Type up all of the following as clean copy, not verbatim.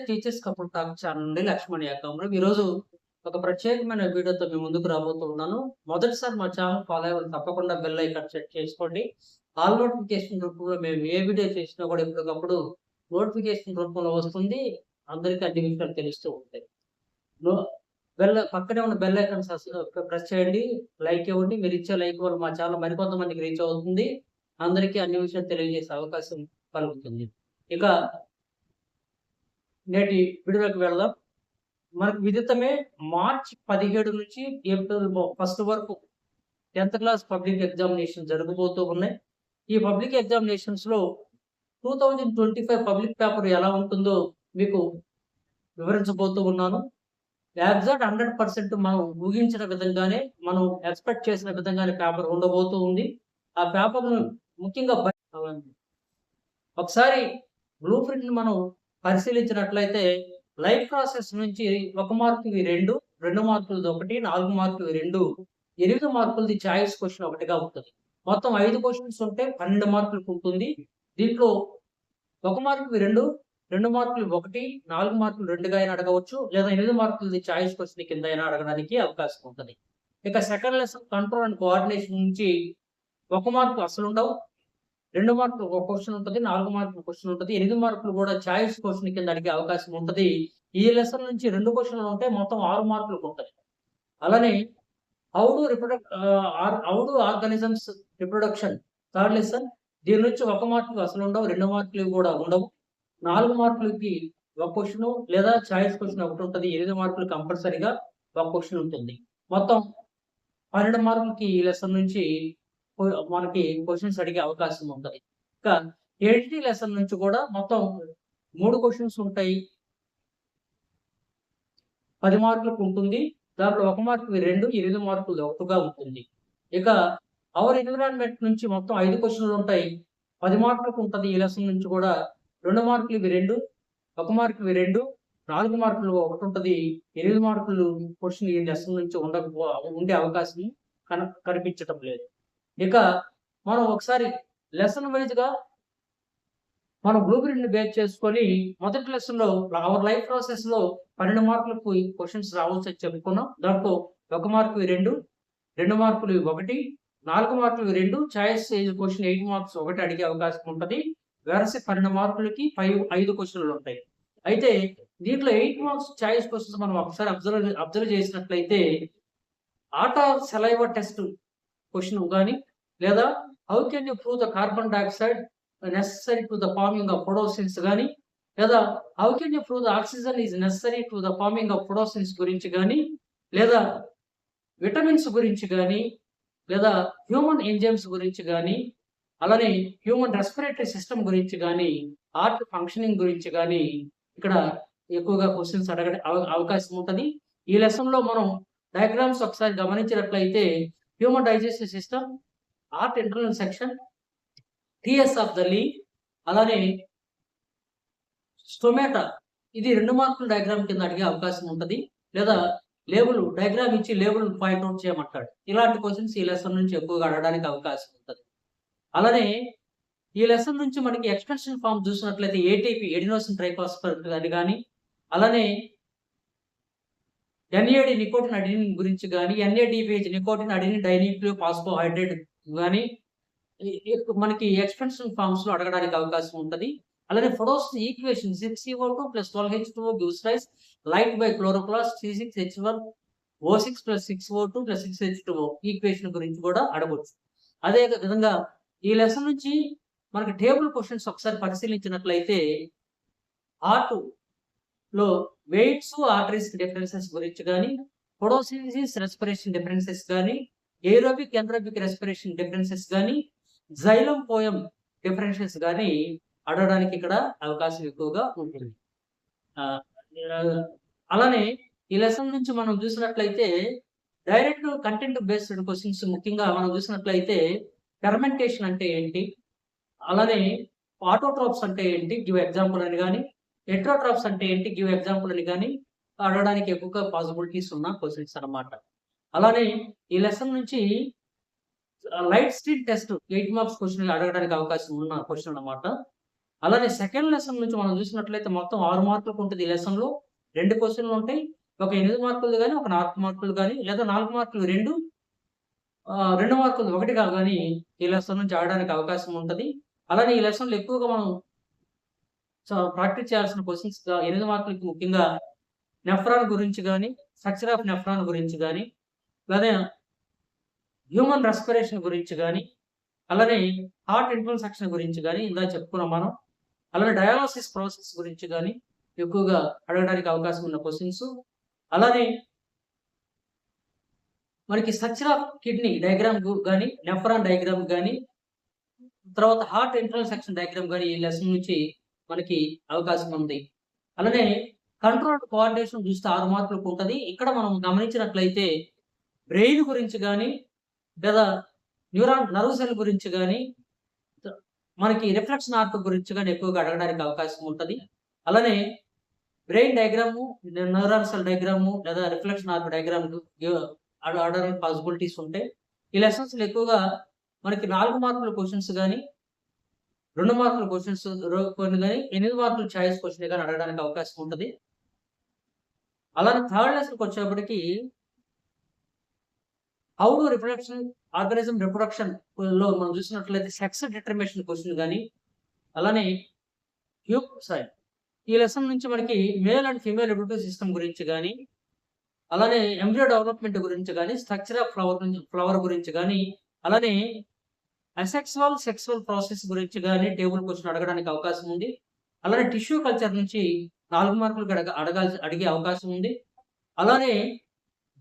Teachers couple talk channel నుండి లక్ష్మణ్ యాకమ్మ. ఈరోజు ఒక ప్రత్యేకమైన వీడియోతో మీ ముందుకు రాబోతున్నాను. మొదటిసారి మా ఛానల్ ఫాలో అయ్యేవాళ్ళు తప్పకుండా బెల్ ఐకాన్ సెట్ చేసుకోండి. ఆల్ నోటిఫికేషన్ రూపంలో మేము ఏ వీడియో చేసినా కూడా ఎప్పటికప్పుడు నోటిఫికేషన్ రూపంలో వస్తుంది. అందరికీ అన్ని విషయాలు తెలుస్తూ ఉంటాయి. నో పక్కనే ఉన్న బెల్ ఐకాన్ ప్రెస్ చేయండి. లైక్ ఇవ్వండి. మీరు ఇచ్చే లైక్ వల్ల మా ఛానల్ మరికొంతమందికి రీచ్ అవుతుంది. అందరికీ అన్ని విషయాలు తెలియజేసే అవకాశం కలుగుతుంది. ఇక నేటి వీడియోలోకి వెళ్దాం. మనకు విదితమే మార్చి 17 నుంచి ఏప్రిల్ 1 వరకు 10th క్లాస్ పబ్లిక్ ఎగ్జామినేషన్ జరగబోతూ ఉన్నాయి. ఈ పబ్లిక్ ఎగ్జామినేషన్స్ లో 2025 పబ్లిక్ పేపర్ ఎలా ఉంటుందో మీకు వివరించబోతూ ఉన్నాను. ఎగ్జాక్ట్ 100% మనం ఊహించిన విధంగానే, మనం ఎక్స్పెక్ట్ చేసిన విధంగానే పేపర్ ఉండబోతూ ఉంది. ఆ పేపర్ ముఖ్యంగా ఒకసారి బ్లూ ప్రింట్ మనం పరిశీలించినట్లయితే లైఫ్ ప్రాసెస్ నుంచి 1 మార్కుకి 2, 2 మార్కులది 1, 4 మార్కులు 2, 8 మార్కులది చాయిస్ క్వశ్చన్ ఒకటిగా ఉంటుంది. మొత్తం 5 క్వశ్చన్స్ ఉంటే 12 మార్కులకు ఉంటుంది. దీంట్లో 1 మార్కుకి 2, 2 మార్కులు 1, 4 మార్కులు 2గా అయినా అడగవచ్చు, లేదా 8 మార్కులది చాయిస్ క్వశ్చన్ కింద అయినా అడగడానికి అవకాశం ఉంటుంది. ఇక second lesson control and coordination నుంచి 1 మార్కు అసలు ఉండవు, 2 మార్కులు ఒక క్వశ్చన్ ఉంటుంది, 4 మార్కులు క్వశ్చన్ ఉంటుంది, 8 మార్కులు కూడా చాయిస్ క్వశ్చన్ కింద అడిగే అవకాశం ఉంటుంది. ఈ లెసన్ నుంచి 2 క్వశ్చన్లు ఉంటే మొత్తం 6 మార్కులకు ఉంటుంది. అలానే how do organisms reproduction third lesson, దీని నుంచి 1 మార్కులు అసలు ఉండవు, 2 మార్కులు కూడా ఉండవు, 4 మార్కులకి ఒక క్వశ్చన్ లేదా చాయిస్ క్వశ్చన్ ఒకటి ఉంటుంది, 8 మార్కులు కంపల్సరీగా ఒక క్వశ్చన్ ఉంటుంది. మొత్తం 12 మార్కులకి ఈ లెసన్ నుంచి మనకి క్వశ్చన్స్ అడిగే అవకాశం ఉంటుంది. ఇంకా ఎడిటి లెసన్ నుంచి కూడా మొత్తం 3 క్వశ్చన్స్ ఉంటాయి, 10 మార్కులకు ఉంటుంది. దాంట్లో 1 మార్కుకి 2, 8 మార్కులు 1గా ఉంటుంది. ఇక అవర్ ఎన్విరాన్మెంట్ నుంచి మొత్తం 5 క్వశ్చన్లు ఉంటాయి, 10 మార్కులకు ఉంటుంది. ఈ లెసన్ నుంచి కూడా 2 మార్కులు 2, 1 మార్కుకి 2, 4 మార్కులు ఒకటి ఉంటుంది, 8 మార్కులు క్వశ్చన్ ఈ లెసన్ నుంచి ఉండే అవకాశం కనిపించటం లేదు. ఇక మనం ఒకసారి లెసన్ వైజ్ గా మనం బ్లూ ప్రింట్ ని బేస్ చేసుకొని మొదటి లెసన్ లో అవర్ లైఫ్ ప్రాసెస్ లో 12 మార్కులకు క్వశ్చన్స్ రావచ్చు అని చెప్పుకున్నాం. దాంట్లో 1 మార్కు 2, 2 మార్కులు 1, 4 మార్కులు 2, చాయిస్ క్వశ్చన్ 8 మార్క్స్ 1 అడిగే అవకాశం ఉంటుంది. వేరసి 12 మార్కులకి 5 క్వశ్చన్లు ఉంటాయి. అయితే దీంట్లో 8 మార్క్స్ చాయిస్ క్వశ్చన్స్ మనం ఒకసారి అబ్జర్వ్ చేసినట్లయితే art of saliva test question కానీ, లేదా how can you prove the carbon dioxide necessary to the forming of photosynthesis కానీ, లేదా how can you prove the oxygen is necessary to the forming of photosynthesis గురించి కానీ, లేదా vitamins గురించి కానీ, లేదా హ్యూమన్ ఎంజైమ్స్ గురించి కానీ, అలానే హ్యూమన్ రెస్పిరేటరీ సిస్టమ్ గురించి కానీ, హార్ట్ ఫంక్షనింగ్ గురించి కానీ ఇక్కడ ఎక్కువగా క్వశ్చన్స్ అడగడం అవకాశం ఉంటుంది. ఈ లెసన్ లో మనం డయాగ్రామ్స్ ఒకసారి గమనించినట్లయితే human digestive system, heart internal section, TS of the leaf, అలానే స్టొమాటా, ఇది 2 మార్కుల డయాగ్రామ్ కింద అడిగే అవకాశం ఉంటుంది. లేదా లేబుల్ డయాగ్రామ్ ఇచ్చి లేబుల్ పాయింట్అవుట్ చేయమంటాడు. ఇలాంటి క్వశ్చన్స్ ఈ లెసన్ నుంచి ఎక్కువగా అడగడానికి అవకాశం ఉంటుంది. అలానే ఈ లెసన్ నుంచి మనకి ఎక్స్టెన్షన్ ఫామ్ చూసినట్లయితే ఏటీపీ ఎడినోసిన్ ట్రైఫాస్ఫేట్ అని కానీ, అలానే ఎన్ఏడి నికోటిన్ అడినిన్ గురించి కానీ, ఎన్ఏడిపిహెచ్ నికోటిన్ అడినిన్ డైన్యూక్లియో ఫాస్ఫోహైడ్రేట్ కానీ మనకి ఎక్స్టెన్షన్ ఫార్మ్స్ లో అడగడానికి అవకాశం ఉంటుంది. అలానే photos equation 6CO2 + 12H2O gives rise light by chloroplast C6H12O6 + 6O2 + 6H2O equation గురించి కూడా అడగవచ్చు. అదే విధంగా ఈ లెసన్ నుంచి మనకి టేబుల్ క్వశ్చన్స్ ఒకసారి పరిశీలించినట్లయితే హార్ట్ లో వెయిట్స్, ఆర్టరీస్ డిఫరెన్సెస్ గురించి కానీ, ఫోటోసింథసిస్ రెస్పిరేషన్ డిఫరెన్సెస్ కానీ, ఏరోబిక్ ఎనరోబిక్ రెస్పిరేషన్ డిఫరెన్సెస్ కానీ, జైలం పోయం డిఫరెన్సెస్ కానీ అడగడానికి ఇక్కడ అవకాశం ఎక్కువగా ఉంటుంది. అలానే ఈ లెసన్ నుంచి మనం చూసినట్లయితే డైరెక్ట్ కంటెంట్ బేస్డ్ క్వశ్చన్స్ ముఖ్యంగా మనం చూసినట్లయితే ఫెర్మెంటేషన్ అంటే ఏంటి, అలానే ఆటోట్రోప్స్ అంటే ఏంటి, గివ్ ఎగ్జాంపుల్ అని కానీ, హెట్రోట్రాప్స్ అంటే ఏంటి, గివ్ ఎగ్జాంపుల్ అని కానీ అడగడానికి ఎక్కువగా పాసిబిలిటీస్ ఉన్న క్వశ్చన్స్ అన్నమాట. అలానే ఈ లెసన్ నుంచి light steel test 8 marks question అడగడానికి అవకాశం ఉన్న క్వశ్చన్ అన్నమాట. అలానే సెకండ్ లెసన్ నుంచి మనం చూసినట్లయితే మొత్తం 6 మార్కులకు ఉంటుంది ఈ లెసన్‌లో. 2 క్వెషన్‌లు ఉంటాయి. ఒక 8 మార్కులది గాని, ఒక 4 మార్కులు గాని, లేదా 4 మార్కులు 2 2 మార్కులు 1 గాని ఈ లెసన్ నుంచి ఆడడానికి అవకాశం ఉంటది. అలానే ఈ లెసన్‌లో ఎక్కువగా మనం ప్రాక్టీస్ చేయాల్సిన క్వెషన్స్‌గా 8 మార్కులకి ముఖ్యంగా నెఫ్రాన్ గురించి గాని, స్ట్రక్చర్ ఆఫ్ నెఫ్రాన్ గురించి గాని, లేదా హ్యూమన్ రెస్పిరేషన్ గురించి గాని, అలానే హార్ట్ ఇంటర్నల్ సెక్షన్ గురించి గాని ఇందాక చెప్పుకున్నాం మనం. అలానే డయాలసిస్ ప్రాసెస్ గురించి గాని ఎక్కువగా అడగడానికి అవకాశం ఉన్న క్వెషన్స్. అలానే మనకి స్ట్రక్చర్ ఆఫ్ కిడ్నీ డయాగ్రామ్ గాని, నెఫ్రాన్ డయాగ్రామ్ గాని, తర్వాత హార్ట్ ఇంటర్నల్ సెక్షన్ డయాగ్రామ్ గాని ఈ లెసన్ నుంచి మనకి అవకాశం ఉంది. అలానే కంట్రోల్డ్ కోఆర్డినేషన్ చూస్తే 6 మార్కులకు ఉంటది. ఇక్కడ మనం గమనించినట్లయితే బ్రెయిన్ గురించి గాని, లేదా నర్వ్ సెల్ గురించి గాని, మనకి రిఫ్లెక్షన్ ఆర్క్ గురించి గాని ఎక్కువగా అడగడానికి అవకాశం ఉంటది. అలానే brain diagram, neuron cell diagram లేదా రిఫ్లెక్షన్ ఆర్క్ డయాగ్రామ్ అడగడానికి పాసిబిలిటీస్ ఉంటాయి. ఈ లెసన్స్‌లో ఎక్కువగా మనకి 4 మార్కుల క్వెషన్స్ గాని, 2 మార్కుల క్వెషన్స్ కొన్ని గాని, 8 మార్కుల చాయిస్ క్వెషన్ గాని అడగడానికి అవకాశం ఉంటది. అలానే థర్డ్ లెసన్‌కొచ్చేటప్పటికి హౌ డు ఆర్గానిజం రిప్రొడక్షన్ లో మనం చూసినట్లయితే సెక్స్ డిటర్మినేషన్ క్వెషన్ గాని, అలానే ఈ లెసన్ నుంచి మనకి male and female reproductive system గురించి గాని, అలానే ఎంబ్రియో డెవలప్‌మెంట్ గురించి గాని, స్ట్రక్చర్ ఆఫ్ ఫ్లవర్ గురించి గాని, అలానే సెక్సువల్ ప్రాసెస్ గురించి గాని టేబుల్ క్వెషన్ అడగడానికి అవకాశం ఉంది. అలానే టిష్యూ కల్చర్ నుంచి 4 మార్కులకి అడిగే అవకాశం ఉంది. అలానే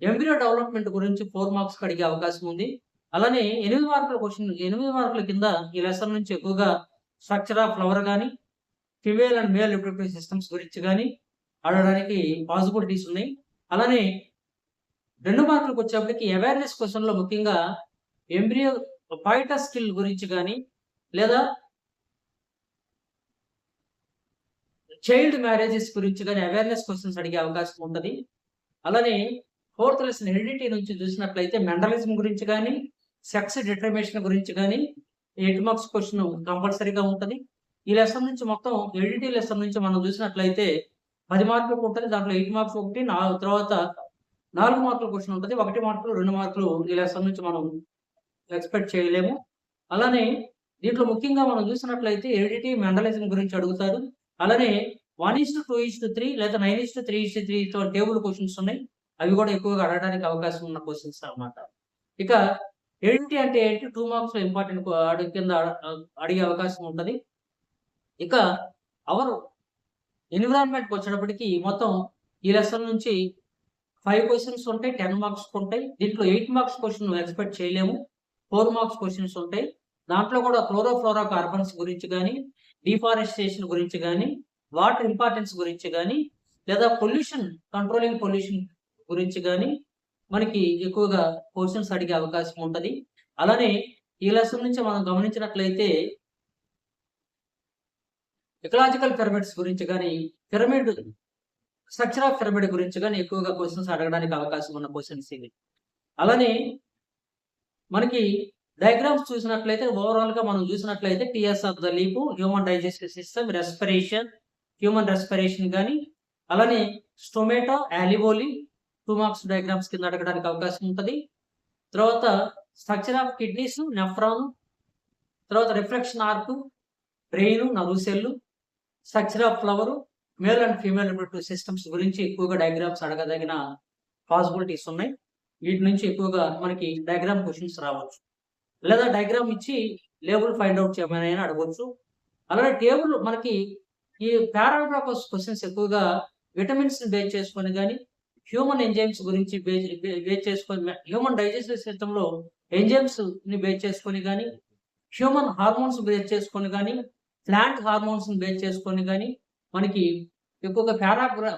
ఎంబ్రియో డెవలప్‌మెంట్ గురించి 4 మార్క్స్‌కి అడిగే అవకాశం ఉంది. అలానే 8 మార్కుల క్వెషన్ 8 మార్కుల కింద ఈ లెసన్ నుంచి ఎక్కువగా స్ట్రక్చర్ ఆఫ్ ఫ్లవర్ గాని, female and male reproductive systems గురించి గాని అడగడానికి పాసిబిలిటీస్ ఉన్నాయి. అలానే 2 మార్కులకు వచ్చేప్పటికి అవేర్‌నెస్ క్వెషన్‌లో ముఖ్యంగా ఎంబ్రియో ఫైటస్ స్కిల్ గురించి గాని, లేదా చైల్డ్ మ్యారేజెస్ గురించి గాని అవేర్‌నెస్ క్వెషన్స్ అడిగే అవకాశం ఉంటది. అలానే ఫోర్త్ లెసన్ హెరిడిటీ నుంచి చూసినట్లయితే మెండలిజం గురించి గాని, సెక్స్ డిటర్మినేషన్ గురించి గాని 8 మార్క్స్ క్వెషన్ కంపల్సరీగా ఉంటది. ఈ లెసన్ నుంచి మొత్తం హెరిడిటీ లెసన్ నుంచి మనం చూసినట్లయితే 10 మార్కులకు ఉంటది. దాంట్లో 8 మార్క్స్ ఒకటి, తర్వాత 4 మార్కుల క్వెషన్ ఉంటది. 1 మార్కులు, 2 మార్కులు ఈ లెసన్ నుంచి మనం ఎక్స్‌పెక్ట్ చేయలేము. అలానే దీంట్లో ముఖ్యంగా మనం చూసినట్లయితే హెరిడిటీ, మెండలిజం గురించి అడుగుతారు. అలానే 1:2:3 లేదా 9:3:3తో టేబుల్ క్వెషన్స్ ఉన్నాయి. అవి కూడా ఎక్కువగా అడగడానికి అవకాశం ఉన్న క్వెషన్స్ అన్నమాట. ఇక హెరిడిటీ అంటే ఏంటి? 2 మార్క్స్‌లో ఇంపార్టెంట్ కింద అడిగే అవకాశం ఉంటది. ఇక అవర్ ఎన్విరాన్మెంట్‌కి వచ్చేటప్పటికి మొత్తం ఈ లెసన్ నుంచి 5 క్వెషన్స్ ఉంటాయి. 10 మార్క్స్‌కి ఉంటాయి. దీంట్లో 8 మార్క్స్ క్వెషన్ ఎక్స్‌పెక్ట్ చేయలేము. 4 మార్క్స్ క్వెషన్స్ ఉంటాయి. దాంట్లో కూడా ఫ్లోరా కార్బన్స్ గురించి గాని, డిఫారెస్టేషన్ గురించి గాని, వాటర్ ఇంపార్టెన్స్ గురించి గాని, లేదా కంట్రోలింగ్ పొల్యూషన్ గురించి గాని మనకి ఎక్కువగా క్వెషన్స్ అడిగే అవకాశం ఉంటది. అలానే ఈ లెసన్ నుంచి మనం గమనించినట్లయితే ఎకలాజికల్ పిరమిడ్స్ గురించి గాని, స్ట్రక్చర్ ఆఫ్ పిరమిడ్ గురించి గాని ఎక్కువగా క్వెషన్స్ అడగడానికి అవకాశం ఉన్న క్వెషన్స్ ఇవి. అలానే మనకి డయాగ్రామ్స్ చూసినట్లయితే ఓవరాల్‌గా మనం చూసినట్లయితే TS of the leap, human digestive system, human respiration గాని, అలానే స్టొమాటో, అలివోలి 2 మార్క్స్ డయాగ్రామ్స్ కింద అడగడానికి అవకాశం ఉంటది. తర్వాత స్ట్రక్చర్ ఆఫ్ కిడ్నీస్, నెఫ్రాన్, తర్వాత reflection arc, brain, nerve cell, structure of flower, male and female reproductive systems గురించి ఎక్కువగా డయాగ్రామ్స్ అడగదగిన పాసిబిలిటీస్ ఉన్నాయి. వీటి నుంచి ఎక్కువగా మనకి డయాగ్రామ్ క్వెషన్స్ రావచ్చు. లేదా డయాగ్రామ్ ఇచ్చి లేబుల్ ఫైండ్ ఔట్ చేయమని అడగొచ్చు. అలానే టేబుల్ మనకి ఈ పారాగ్రాఫ్ క్వెషన్స్ ఎక్కువగా విటమిన్స్‌ని బేస్ చేసుకొని గాని, హ్యూమన్ ఎంజైమ్స్ గురించి బేస్ చేసుకొని, హ్యూమన్ డైజెస్టివ్ సిస్టమ్‌లో ఎంజైమ్స్‌ని బేస్ చేసుకొని గాని, హ్యూమన్ హార్మోన్స్ బేస్ చేసుకొని గాని, ప్లాంట్ హార్మోన్స్‌ని బేస్ చేసుకొని గాని మనకి ఎక్కువగా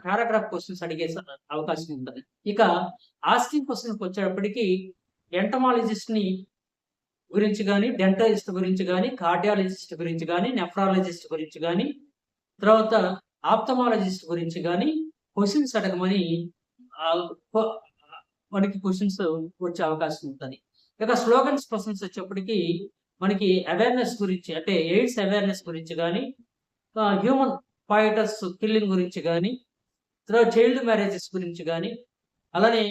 పారాగ్రాఫ్ క్వెషన్స్ అడిగే అవకాశం ఉంటది. ఇక ఆస్కింగ్ క్వెషన్‌కి వచ్చేటప్పటికి ఎంటమాలజిస్ట్‌ని గురించి గాని, డెంటలిస్ట్ గురించి గాని, కార్డియాలజిస్ట్ గురించి గాని, నెఫ్రాలజిస్ట్ గురించి గాని, తర్వాత ఆప్థమాలజిస్ట్ గురించి గాని క్వెషన్స్ అడగమని ఆహ్, కొ మనకి క్వెషన్స్ వచ్చే అవకాశం ఉంటది. ఇక స్లోగన్స్ క్వెషన్స్ వచ్చేప్పటికి మనకి అవేర్‌నెస్ గురించి అంటే ఎయిడ్స్ అవేర్‌నెస్ గురించి గాని, హ్యూమన్ ఫైటర్స్ కిల్లింగ్ గురించి కానీ, తర్వాత చైల్డ్ మ్యారేజెస్ గురించి కానీ, అలానే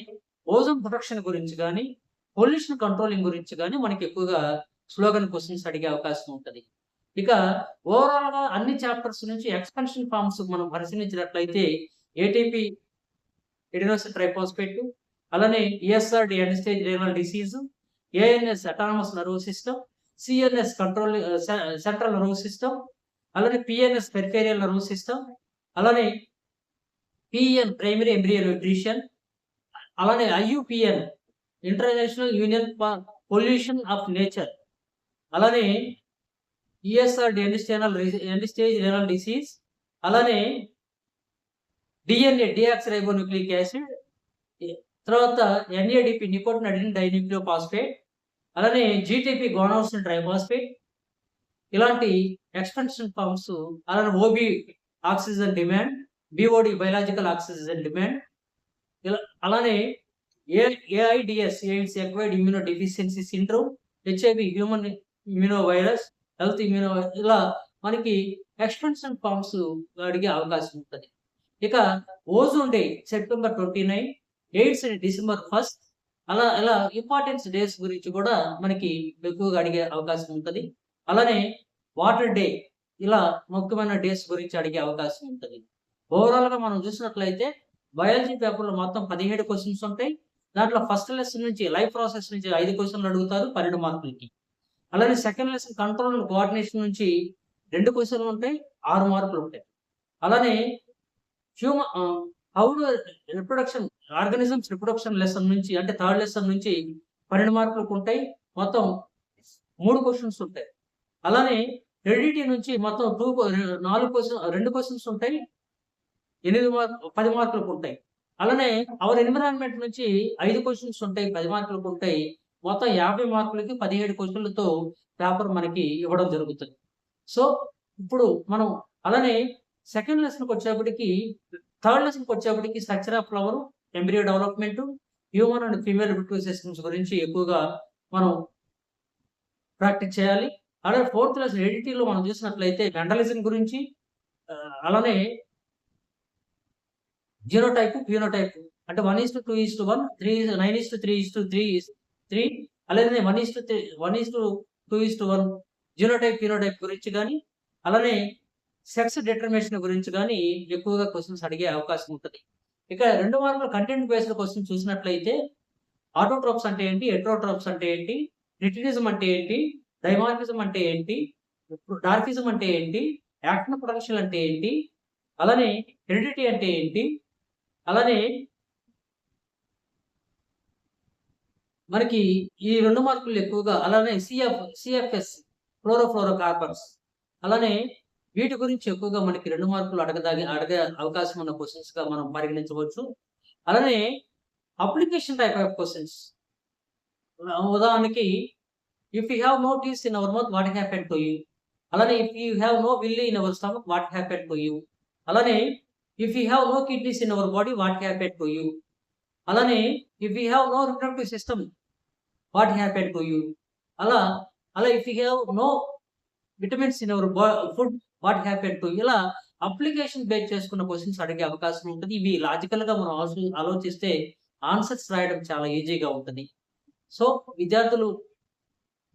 ఓజోన్ ప్రొటెక్షన్ గురించి కానీ, పొల్యూషన్ కంట్రోలింగ్ గురించి కానీ మనకి ఎక్కువగా స్లోగన్ క్వెషన్స్ అడిగే అవకాశం ఉంటది. ఇక ఓవరాల్‌గా అన్ని చాప్టర్స్ నుంచి ఎక్స్‌పెన్షన్ ఫార్మ్స్ మనం పరిశీలించినట్లయితే ఏటీపీ ఎడినోసిన్ ట్రైఫాస్ఫేట్, అలానే ESRD end stage renal disease, ANS autonomous nervous system, CNS central nervous system, అలానే పిఎన్ఎస్ పెరిఫెరియల్ నర్వస్ సిస్టమ్, అలానే పిఎన్ ప్రైమరీ ఎంబ్రియో న్యూట్రిషన్, అలానే IUPN international union for pollution of nature, అలానే ESRD end stage renal disease, అలానే DNA deoxyribonucleic acid, తర్వాత NADP nicotine adenine dinucleophosphate, అలానే GTP guanosine triphosphate, ఇలాంటి expansion forms, అలానే OB oxygen demand, BOD biological oxygen demand, అలానే AIDS AIDS acquired immuno deficiency syndrome, HIV human immuno virus, health immuno, ఇలా మనకి expansion forms అడిగే అవకాశం ఉంటది. ఇక ozone day September 29, AIDS day December 1, ఇలా ఇంపార్టెన్స్ డేస్ గురించి కూడా మనకి ఎక్కువగా అడిగే అవకాశం ఉంటది. అలానే వాటర్ డే, ఇలా ముఖ్యమైన డేస్ గురించి అడిగే అవకాశం ఉంటది. ఓవరాల్‌గా మనం చూసినట్లయితే బయాలజీ పేపర్‌లో మొత్తం 17 క్వెషన్స్ ఉంటాయి. దాంట్లో ఫస్ట్ లెసన్ నుంచి లైఫ్ ప్రాసెస్ నుంచి 5 క్వెషన్‌లు అడుగుతారు 12 మార్కులకి. అలానే second lesson control and coordination నుంచి 2 క్వెషన్‌లు ఉంటాయి, 6 మార్కులు ఉంటాయి. అలానే how do reproduction organisms reproduction lesson నుంచి, అంటే థర్డ్ లెసన్ నుంచి 12 మార్కులకు ఉంటాయి. మొత్తం 3 క్వెషన్స్ ఉంటాయి. అలానే హెరిడిటీ నుంచి మొత్తం 2 క్వెషన్స్ ఉంటాయి. 10 మార్కులకు ఉంటాయి. అలానే అవర్ ఎన్విరాన్మెంట్ నుంచి 5 క్వెషన్స్ ఉంటాయి, 10 మార్కులకు ఉంటాయి. మొత్తం 50 మార్కులకి 17 క్వెషన్‌లతో పేపర్ మనకి ఇవ్వడం జరుగుతుంది. సో, ఇప్పుడు మనం అలానే సెకండ్ లెసన్‌కొచ్చేప్పటికి, థర్డ్ లెసన్‌కొచ్చేప్పటికి structure of flower, embryo development, human and female reproductive systems గురించి ఎక్కువగా మనం ప్రాక్టీస్ చేయాలి. అలానే ఫోర్త్ లెసన్ హెరిడిటీలో మనం చూసినట్లయితే మెండలిజం గురించి, అలానే జీనోటైప్, ఫినోటైప్, అంటే 1:2:1, 9:3:3 అలానే 1:2:1 జీనోటైప్, ఫినోటైప్ గురించి గాని, అలానే సెక్స్ డిటర్మినేషన్ గురించి గాని ఎక్కువగా క్వెషన్స్ అడిగే అవకాశం ఉంటది. ఇక 2 మార్కుల కంటెంట్ బేస్డ్ క్వెషన్ చూసినట్లయితే ఆటోట్రోప్స్ అంటే ఏంటి? హెటెరోట్రోప్స్ అంటే ఏంటి? నిటిలిజం అంటే ఏంటి? డైమార్ఫిజం అంటే ఏంటి? డార్ఫిజం అంటే ఏంటి? యాక్టిన్ పొటెన్షియల్ అంటే ఏంటి? అలానే హెరిడిటీ అంటే ఏంటి? అలానే మనకి ఈ 2 మార్కులు ఎక్కువగా, అలానే సిఎఫ్ఎస్ ఫ్లోరోఫ్లోరోకార్బన్స్, అలానే వీటి గురించి ఎక్కువగా మనకి 2 మార్కులు అడిగే అవకాశం ఉన్న క్వెషన్స్‌గా మనం పరిగణించవచ్చు. అలానే అప్లికేషన్ టైప్ ఆఫ్ క్వెషన్స్, ఉదాహరణకి if you have no teeth in our mouth what happen to you? అలానే if you have no villi in our stomach what happen to you? అలానే if you have no kidneys in our body what happen to you? అలానే if you have no reproductive system what happen to you? అలా if you have no vitamins in our food what happen to? ఇలా application base చేసుకున్న questions అడిగే అవకాశం ఉంటది. ఇవి లాజికల్‌గా మనం ఆలోచిస్తే ఆన్సర్స్ రాయడం చాలా ఈజీగా ఉంటది. సో, విద్యార్థులు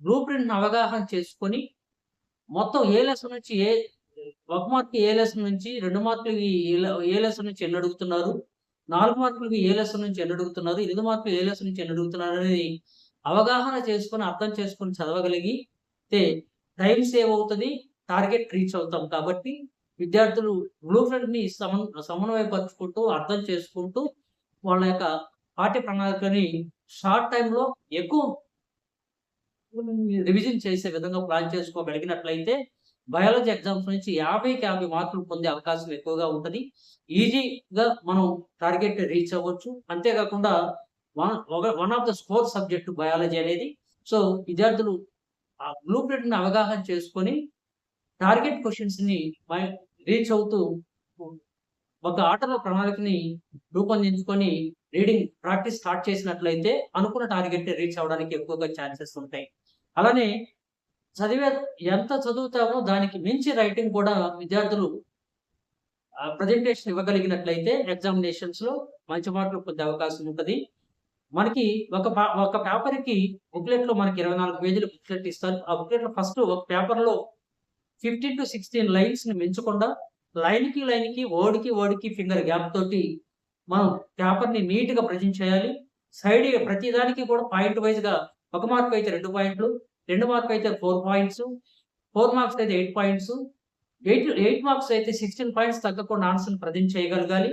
బ్లూ ప్రింట్‌ని అవగాహన చేసుకొని మొత్తం ఏ లెసన్ నుంచి ఒక మార్క్‌కి ఏ లెసన్ నుంచి, 2 మార్కులకి ఏ లెసన్ నుంచి ఎన్ని అడుగుతున్నారు, 4 మార్కులకి ఏ లెసన్ నుంచి ఎన్ని అడుగుతున్నారు, 8 మార్కులు ఏ లెసన్ నుంచి ఎన్ని అడుగుతున్నారు అనేది అవగాహన చేసుకొని, అర్థం చేసుకొని చదవగలిగితే టైం సేవ్ అవుతది. టార్గెట్ రీచ్ అవుతాం. కాబట్టి విద్యార్థులు బ్లూ ప్రింట్‌ని సమన్వయపరుచుకుంటూ, అర్థం చేసుకుంటూ, వాళ్ళ యొక్క పాఠ్య ప్రణాళికని షార్ట్ టైమ్‌లో ఎక్కువ రివిజన్ చేసే విధంగా ప్లాన్ చేసుకోగలిగినట్లయితే బయాలజీ ఎగ్జామ్స్ నుంచి 50కి 50 మార్కులు పొందే అవకాశం ఎక్కువగా ఉంటది. ఈజీగా మనం టార్గెట్ రీచ్ అవ్వచ్చు. అంతేకాకుండా one of the score subject biology అనేది. సో, విద్యార్థులు ఆ బ్లూ ప్రింట్‌ని అవగాహన చేసుకొని టార్గెట్ క్వెషన్స్‌ని రీచ్ అవుతూ ఒక ఆటలో ప్రణాళికని రూపొందించుకొని రీడింగ్ ప్రాక్టీస్ స్టార్ట్ చేసినట్లయితే అనుకున్న టార్గెట్ రీచ్ అవ్వడానికి ఎక్కువగా ఛాన్సెస్ ఉంటాయి. అలానే చదివే ఎంత చదువుతామో దానికి మించి రైటింగ్ కూడా విద్యార్థులు ప్రజెంటేషన్ ఇవ్వగలిగినట్లయితే ఎగ్జామినేషన్స్‌లో మంచి మార్కులు పొందే అవకాశం ఉంటది. మనకి ఒక పేపర్‌కి బుక్లెట్‌లో మనకి 24 పేజీల బుక్లెట్ ఇస్తారు. ఆ బుక్లెట్‌లో ఫస్ట్ ఒక పేపర్‌లో 15-16 లైన్స్‌ని మించకుండా లైన్‌కి, వర్డ్‌కి ఫింగర్ గ్యాప్ తోటి మనం పేపర్‌ని నీట్‌గా ప్రెజెంట్ చేయాలి. ప్రతి దానికి కూడా పాయింట్ వైస్‌గా 1 మార్క్ అయితే 2 పాయింట్లు, 2 మార్క్ అయితే 4 పాయింట్స్, 4 మార్క్స్ అయితే 8 పాయింట్స్, 8 మార్క్స్ అయితే 16 పాయింట్స్ తగ్గకుండా ఆన్సర్‌ని ప్రెజెంట్ చేయగలగాలి.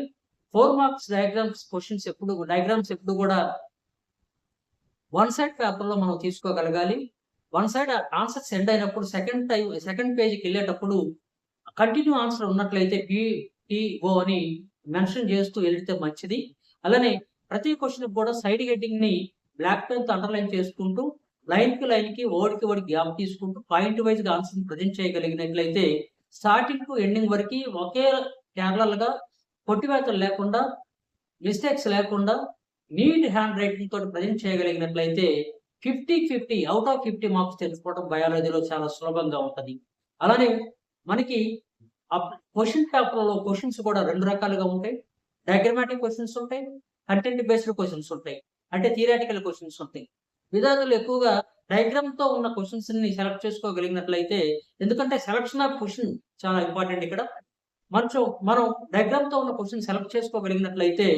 4 మార్క్స్ డయాగ్రామ్స్ ఎప్పుడు కూడా వన్ సైడ్ పేపర్‌లో మనం తీసుకోగలగాలి. వన్ సైడ్ ఆన్సర్ సెండ్ అయినప్పుడు సెకండ్ పేజ్‌కెళ్ళేటప్పుడు కంటిన్యూ ఆన్సర్ ఉన్నట్లయితే PTO అని మెన్షన్ చేస్తూ ఎళ్తే మంచిది. అలానే ప్రతి క్వెషన్‌కి కూడా సైడ్ హెడ్డింగ్‌ని బ్లాక్ పెన్‌తో అండర్‌లైన్ చేసుకుంటూ లైన్‌కి, వర్డ్‌కి గ్యాప్ తీసుకుంటూ పాయింట్ వైస్‌గా ఆన్సర్‌ని ప్రెజెంట్ చేయగలిగినట్లయితే స్టార్టింగ్ టు ఎండింగ్ వరకి ఒకే ప్యారలల్‌గా కొట్టివేతలు లేకుండా, మిస్టేక్స్ లేకుండా నీట్ హ్యాండ్ రైటింగ్ తోటి ప్రెజెంట్ చేయగలిగినట్లయితే 50 ఔట్ ఆఫ్ 50 మార్క్స్ తెచ్చుకోవడం బయాలజీలో చాలా సులభంగా ఉంటది. అలానే మనకి క్వెషన్ పేపర్‌లో క్వెషన్స్ కూడా 2 రకాలుగా ఉంటాయి. డయాగ్రమాటిక్ క్వెషన్స్ ఉంటాయి. కంటెంట్ బేస్డ్ క్వెషన్స్ ఉంటాయి. అంటే థియరాటికల్ క్వెషన్స్ ఉంటాయి. విద్యార్థులు ఎక్కువగా డయాగ్రామ్‌తో ఉన్న క్వెషన్స్‌ని సెలెక్ట్ చేసుకోగలిగినట్లయితే ఎందుకంటే సెలక్షన్ ఆఫ్ క్వెషన్ చాలా ఇంపార్టెంట్ ఇక్కడ. మనం డయాగ్రామ్‌తో ఉన్న క్వెషన్ సెలెక్ట్ చేసుకోగలిగినట్లయితే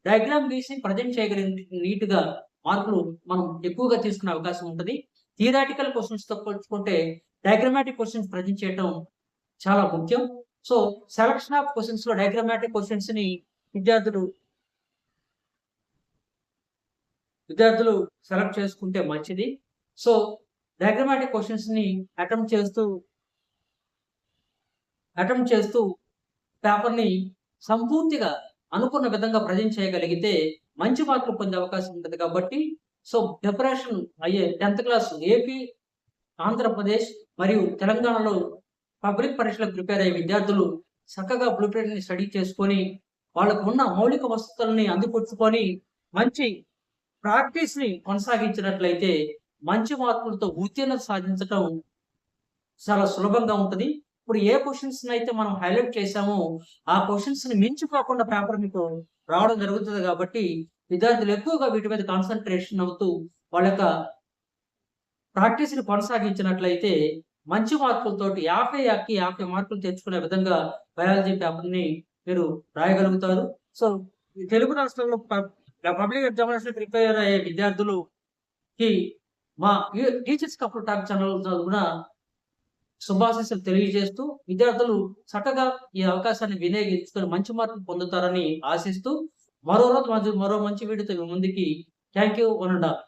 డయాగ్రామ్ గీసి ప్రెజెంట్ చేయగలిగిన నీట్‌గా మార్కులు మనం ఎక్కువగా తీసుకునే అవకాశం ఉంటది. థియరాటికల్ క్వెషన్స్‌తో పోల్చుకుంటే డయాగ్రమాటిక్ క్వెషన్స్ ప్రెజెంట్ చేయటం చాలా ముఖ్యం. సో, సెలక్షన్ ఆఫ్ క్వెషన్స్‌లో డయాగ్రమాటిక్ క్వెషన్స్‌ని విద్యార్థులు విద్యార్థులు సెలెక్ట్ చేసుకుంటే మంచిది. సో, డయాగ్రమాటిక్ క్వెషన్స్‌ని అటెంప్ట్ చేస్తూ పేపర్‌ని సంపూర్తిగా అనుకున్న విధంగా ప్రెజెంట్ చేయగలిగితే మంచి మార్కులు పొందే అవకాశం ఉంటది కాబట్టి, సో, ప్రిపరేషన్ అయ్యే 10థ్ క్లాస్ ఏపీ, ఆంధ్రప్రదేశ్ మరియు తెలంగాణలో పబ్లిక్ పరీక్షలకు ప్రిపేర్ అయ్యే విద్యార్థులు చక్కగా బ్లూ ప్రింట్‌ని స్టడీ చేసుకొని, వాళ్ళకున్న మౌలిక వసతుల్ని అందిపుచ్చుకొని, మంచి ప్రాక్టీస్‌ని కొనసాగించినట్లయితే మంచి మార్కులతో ఉత్తీర్ణత సాధించటం చాలా సులభంగా ఉంటది. ఇప్పుడు ఏ క్వెషన్స్‌నైతే మనం హైలైట్ చేసామో, ఆ క్వెషన్స్‌ని మించిపోకుండా పేపర్ మీకు రావడం జరుగుతది కాబట్టి, విద్యార్థులు ఎక్కువగా వీటి మీద కాన్సంట్రేషన్ అవుతూ, వాళ్ళ యొక్క ప్రాక్టీస్‌ని కొనసాగించినట్లయితే, మంచి మార్కులతోటి 50కి 50 మార్కులు తెచ్చుకునే విధంగా బయాలజీ పేపర్‌ని మీరు రాయగలుగుతారు. సో, ఈ తెలుగు రాష్ట్రాల్లో పబ్లిక్ ఎగ్జామినేషన్ ప్రిపేర్ అయ్యే విద్యార్థులుకి మా టీచర్స్ కపుల్ టాక్ ఛానల్ తరపున శుభాశీస్సులు తెలియజేస్తూ, విద్యార్థులు చక్కగా ఈ అవకాశాన్ని వినియోగించుకొని మంచి మార్కులు పొందుతారని ఆశిస్తూ, మరో మంచి వీడియోతో మీ ముందుకి thank you. One and all.